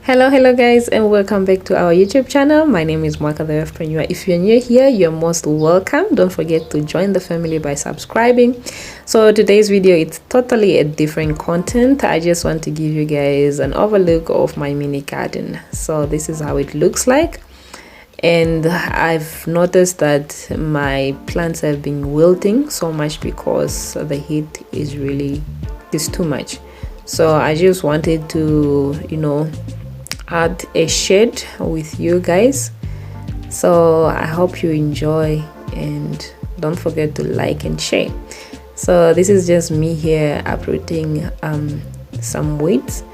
Hello guys, and welcome back to our YouTube channel. My name is Mwaka, the Wifeprenuer. If you're new here, you're most welcome. Don't forget to join the family by subscribing. So today's video, it's totally a different content. I just want to give you guys an overlook of my mini garden. So this is how it looks like, and I've noticed that my plants have been wilting so much because the heat is too much. So I just wanted to add a shade with you guys. So I hope you enjoy, and don't forget to like and share. So this is just me here uprooting some weeds.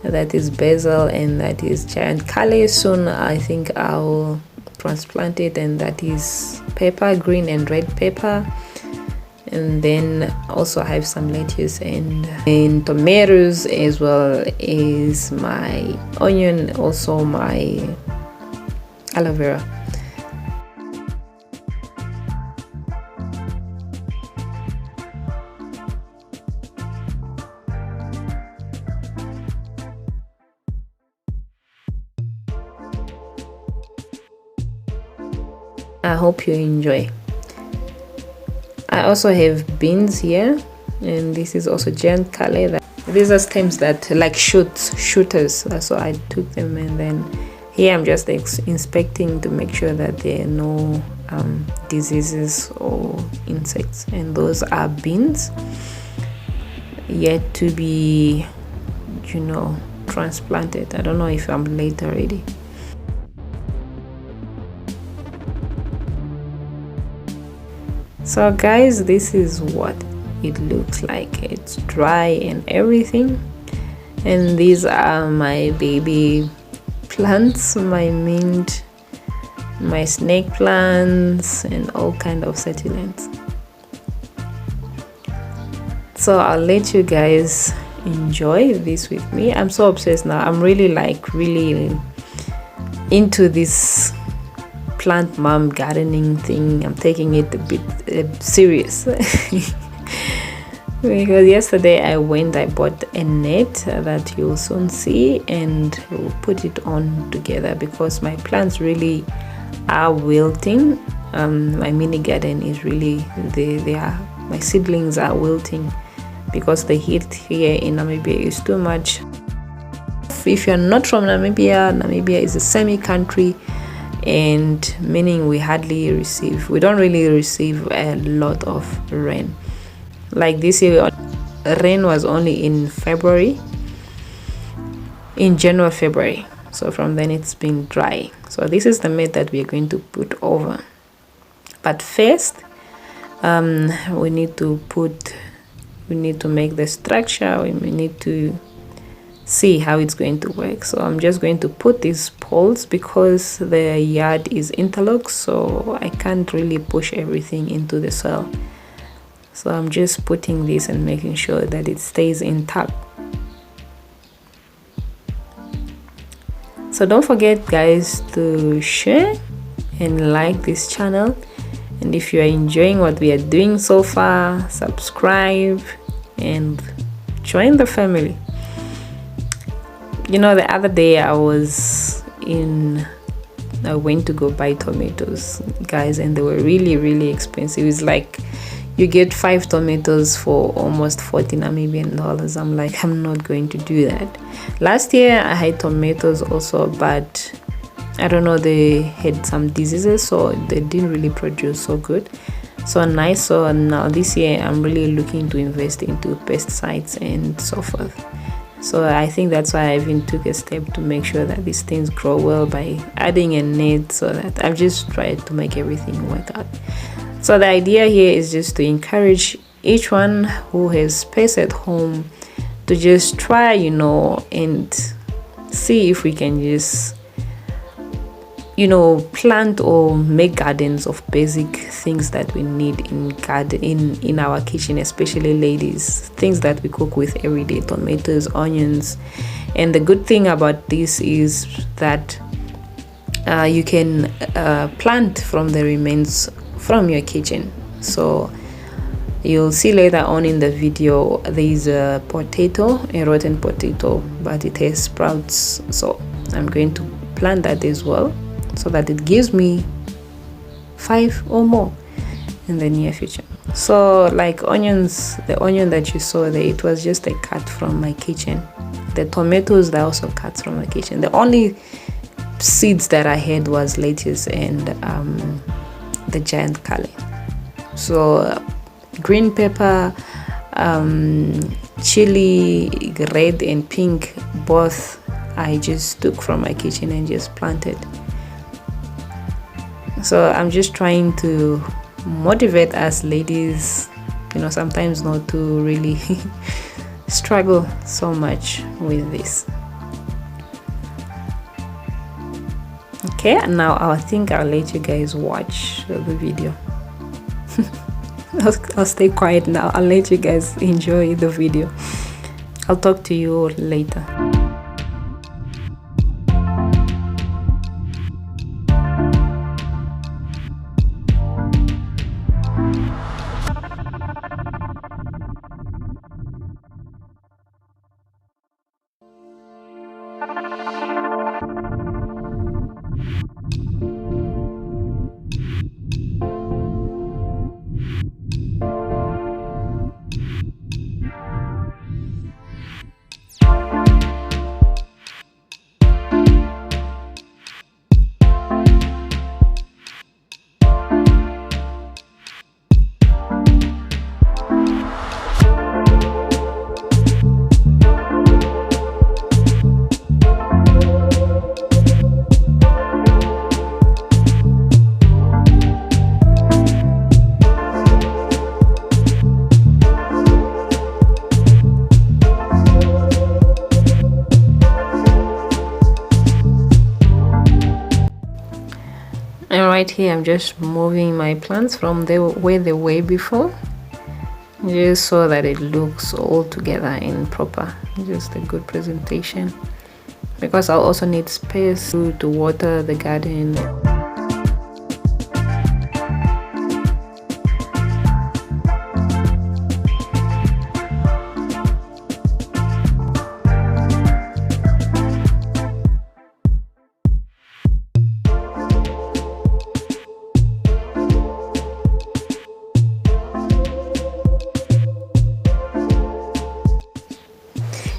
That is basil and that is giant kale. Soon I think I'll transplant it, and that is pepper, green and red pepper. And then also I have some lettuce and tomatoes, as well as my onion, also my aloe vera. I hope you enjoy. I also have beans here, and this is also giant kale. These are stems that like shooters, so I took them, and then here I'm just inspecting to make sure that there are no diseases or insects. And those are beans yet to be transplanted. I don't know if I'm late already. So guys, this is what it looks like. It's dry and everything, and these are my baby plants, my mint, my snake plants, and all kind of succulents. So I'll let you guys enjoy this with me. I'm so obsessed now. I'm really into this plant mom gardening thing. I'm taking it a bit serious because yesterday I bought a net that you'll soon see, and we'll put it on together because my plants really are wilting. My mini garden is really my seedlings are wilting because the heat here in Namibia is too much. If you're not from Namibia is a semi-country, and meaning we don't really receive a lot of rain. Like this year, rain was only in January, February. So from then it's been dry. So this is the mat that we are going to put over. But first, we need to make the structure. We need to see how it's going to work. So I'm just going to put these poles because the yard is interlocked, so I can't really push everything into the soil. So I'm just putting this and making sure that it stays intact. So don't forget guys to share and like this channel, and if you are enjoying what we are doing so far, subscribe and join the family. The other day I went to go buy tomatoes, guys, and they were really expensive. It's like you get 5 tomatoes for almost 40 Namibian dollars. I'm like, I'm not going to do that. Last year I had tomatoes also, but I don't know, they had some diseases, so they didn't really produce so good. So nice. So now this year I'm really looking to invest into pesticides and so forth. So I think that's why I even took a step to make sure that these things grow well by adding a net, so that I've just tried to make everything work out. So the idea here is just to encourage each one who has space at home to just try, and see if we can just plant or make gardens of basic things that we need in our kitchen, especially ladies, things that we cook with every day: tomatoes, onions. And the good thing about this is that you can plant from the remains from your kitchen. So you'll see later on in the video, there is a rotten potato, but it has sprouts. So I'm going to plant that as well, so that it gives me 5 or more in the near future. So like onions, the onion that you saw there, it was just a cut from my kitchen. The tomatoes, they're also cut from my kitchen. The only seeds that I had was lettuce and the giant curly. So green pepper, chili, red and pink, both I just took from my kitchen and just planted. So I'm just trying to motivate us ladies, you know, sometimes not to really struggle so much with this. Okay, now I think I'll let you guys watch the video. I'll stay quiet now. I'll let you guys enjoy the video. I'll talk to you later. And right here I'm just moving my plants from where they were before, just so that it looks all together and proper, just a good presentation, because I'll also need space to water the garden.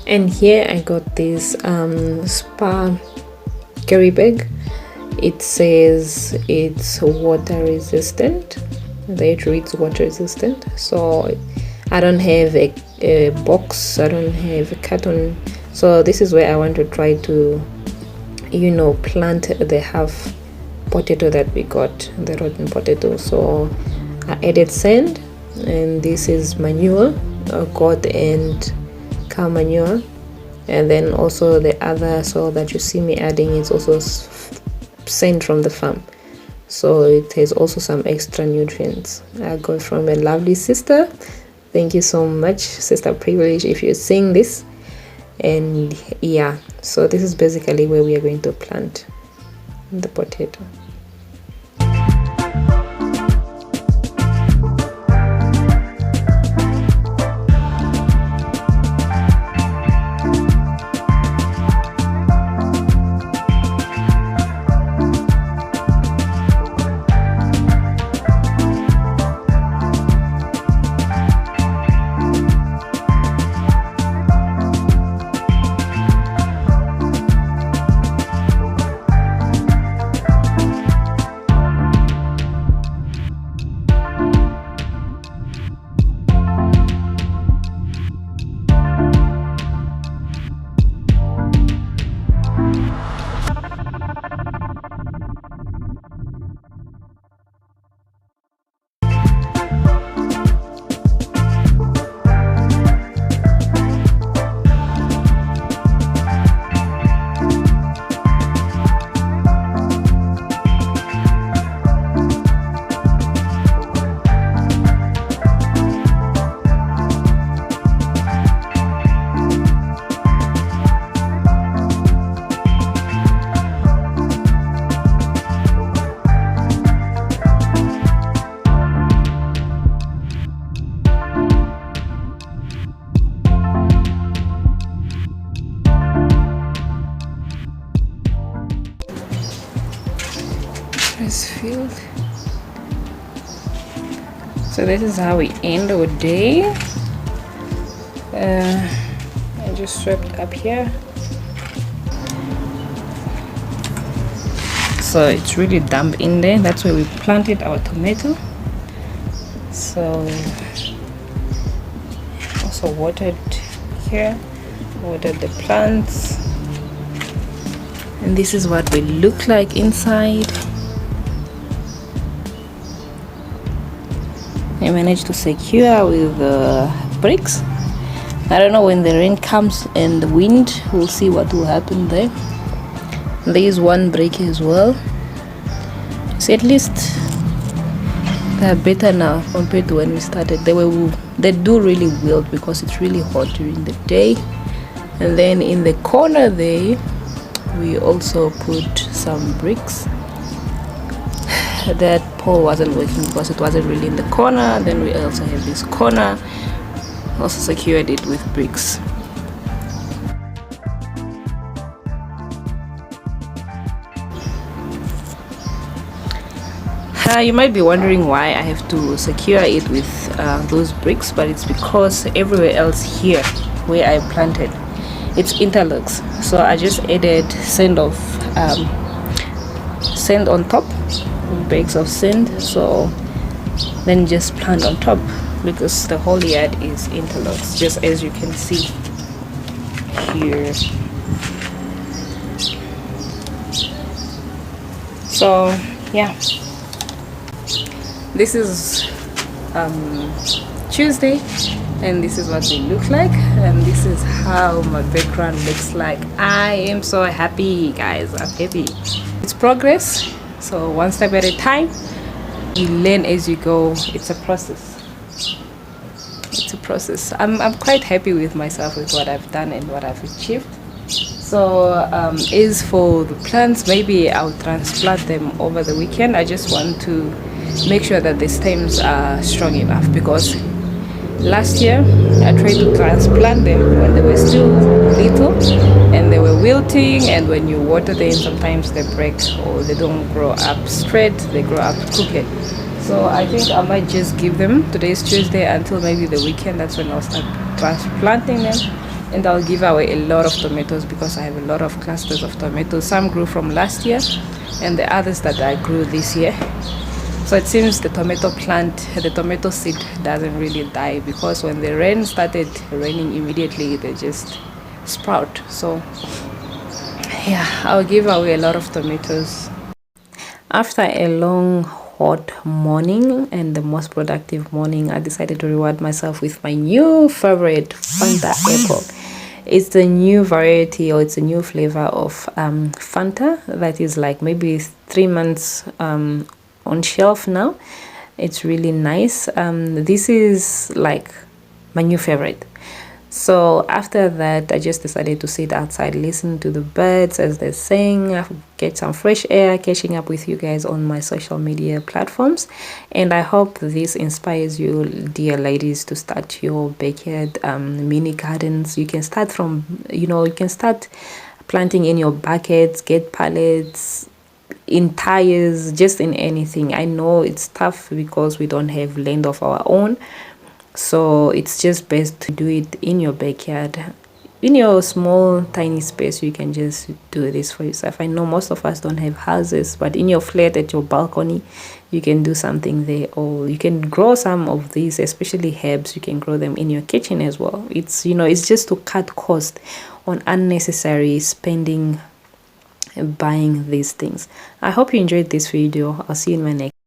And here I got this spa carry bag. It says it's water resistant. It reads water resistant. So I don't have a box, I don't have a carton. So this is where I want to try to, you know, plant the half potato that we got, the rotten potato. So I added sand, and this is manure, goat and cow manure, and then also the other soil that you see me adding is also sand from the farm, so it has also some extra nutrients. I got from a lovely sister. Thank you so much, Sister Privilege, if you're seeing this. And yeah, so this is basically where we are going to plant the potato. stress field. So this is how we end our day. I just swept up here, so it's really damp in there. That's where we planted our tomato. So also watered here, watered the plants, and this is what we look like inside. I managed to secure with bricks. I don't know, when the rain comes and the wind, we'll see what will happen there. There is one brick as well, so at least they are better now compared to when we started. They do really wilt because it's really hot during the day. And then in the corner there we also put some bricks. That pole wasn't working because it wasn't really in the corner. Then we also have this corner, also secured it with bricks. You might be wondering why I have to secure it with those bricks, but it's because everywhere else here where I planted, it's interlocks. So I just added sand on top, bags of sand, so then just plant on top, because the whole yard is interlocks, just as you can see here. So yeah, this is Tuesday, and this is what they look like, and this is how my background looks like. I am so happy, guys. I'm happy. It's progress, so one step at a time. You learn as you go. It's a process. It's a process. I'm quite happy with myself, with what I've done and what I've achieved. So as for the plants, maybe I'll transplant them over the weekend. I just want to make sure that the stems are strong enough, because last year I tried to transplant them when they were still little and they were wilting, and when you water them sometimes they break or they don't grow up straight, they grow up crooked. So I think I might just give them, today's Tuesday, until maybe the weekend. That's when I'll start transplanting them, and I'll give away a lot of tomatoes because I have a lot of clusters of tomatoes. Some grew from last year and the others that I grew this year. So it seems the tomato plant, the tomato seed doesn't really die, because when the rain started raining immediately, they just sprout. So yeah, I'll give away a lot of tomatoes. After a long hot morning and the most productive morning, I decided to reward myself with my new favorite Fanta apple. It's the new variety, or it's a new flavor of Fanta that is like maybe 3 months on shelf now. It's really nice. This is like my new favorite. So after that, I just decided to sit outside, listen to the birds as they sing, get some fresh air, catching up with you guys on my social media platforms. And I hope this inspires you, dear ladies, to start your backyard mini gardens. You can start from, you can start planting in your buckets, get pallets, in tires, just in anything. I know it's tough because we don't have land of our own, so it's just best to do it in your backyard, in your small tiny space. You can just do this for yourself. I know most of us don't have houses, but in your flat, at your balcony, you can do something there, or you can grow some of these, especially herbs. You can grow them in your kitchen as well. It's it's just to cut cost on unnecessary spending buying these things. I hope you enjoyed this video. I'll see you in my next